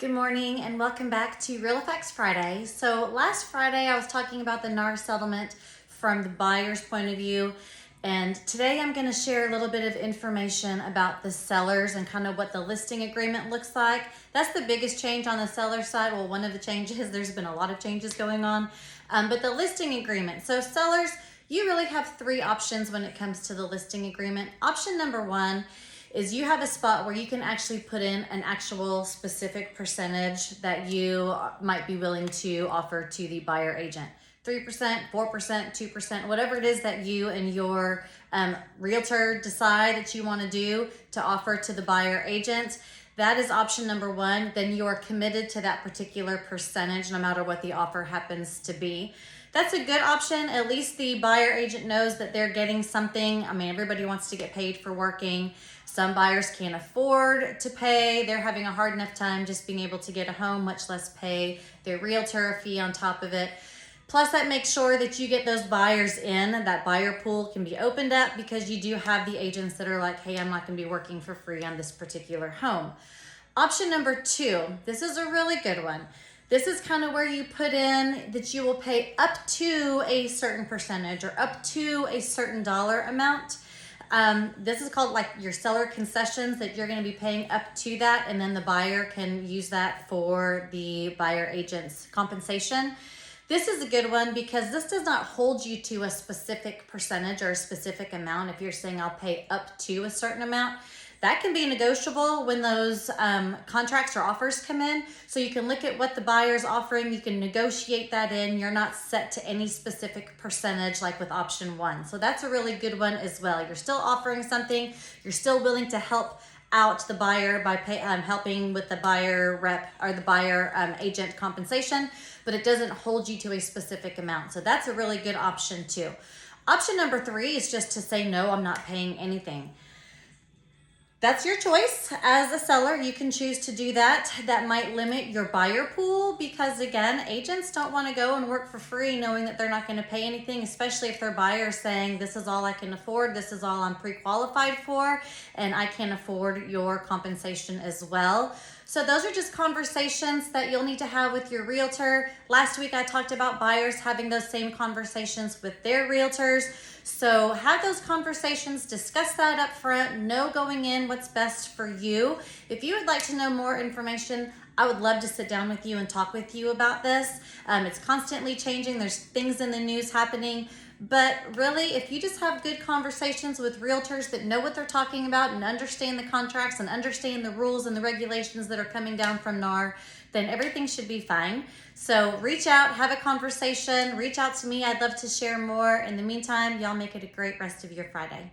Good morning and welcome back to Real Effects Friday. So last Friday I was talking about the NAR settlement from the buyer's point of view, and today I'm going to share a little bit of information about the sellers and kind of what the listing agreement looks like. That's the biggest change on the seller side. Well, one of the changes, there's been a lot of changes going on, but the listing agreement. So sellers, you really have three options when it comes to the listing agreement. Option number one is you have a spot where you can actually put in an actual specific percentage that you might be willing to offer to the buyer agent. 3%, 4%, 2%, whatever it is that you and your realtor decide that you want to do to offer to the buyer agent. That is option number one. Then you are committed to that particular percentage no matter what the offer happens to be. That's a good option. At least the buyer agent knows that they're getting something. I mean, everybody wants to get paid for working. Some buyers can't afford to pay. They're having a hard enough time just being able to get a home, much less pay their realtor a fee on top of it. Plus, that makes sure that you get those buyers in. That buyer pool can be opened up because you do have the agents that are like, hey, I'm not going to be working for free on this particular home. Option number two, this is a really good one. This is kind of where you put in that you will pay up to a certain percentage or up to a certain dollar amount. This is called like your seller concessions, that you're going to be paying up to that, and then the buyer can use that for the buyer agent's compensation. This is a good one because this does not hold you to a specific percentage or a specific amount. If you're saying I'll pay up to a certain amount, that can be negotiable when those contracts or offers come in. So you can look at what the buyer's offering, you can negotiate that in. You're not set to any specific percentage like with option one. So that's a really good one as well. You're still offering something, you're still willing to help out the buyer by helping with the buyer rep or the buyer agent compensation, but it doesn't hold you to a specific amount. So that's a really good option too. Option number three is just to say, no, I'm not paying anything. That's your choice. As a seller, you can choose to do that. That might limit your buyer pool because, again, agents don't want to go and work for free knowing that they're not going to pay anything, especially if their buyer is saying, this is all I can afford, this is all I'm pre-qualified for, and I can't afford your compensation as well. So those are just conversations that you'll need to have with your realtor. Last week, I talked about buyers having those same conversations with their realtors. So have those conversations, discuss that up front, know going in what's best for you. If you would like to know more information, I would love to sit down with you and talk with you about this. It's constantly changing. There's things in the news happening. But really, if you just have good conversations with realtors that know what they're talking about and understand the contracts and understand the rules and the regulations that are coming down from NAR, then everything should be fine. So reach out, have a conversation, reach out to me. I'd love to share more. In the meantime, y'all make it a great rest of your Friday.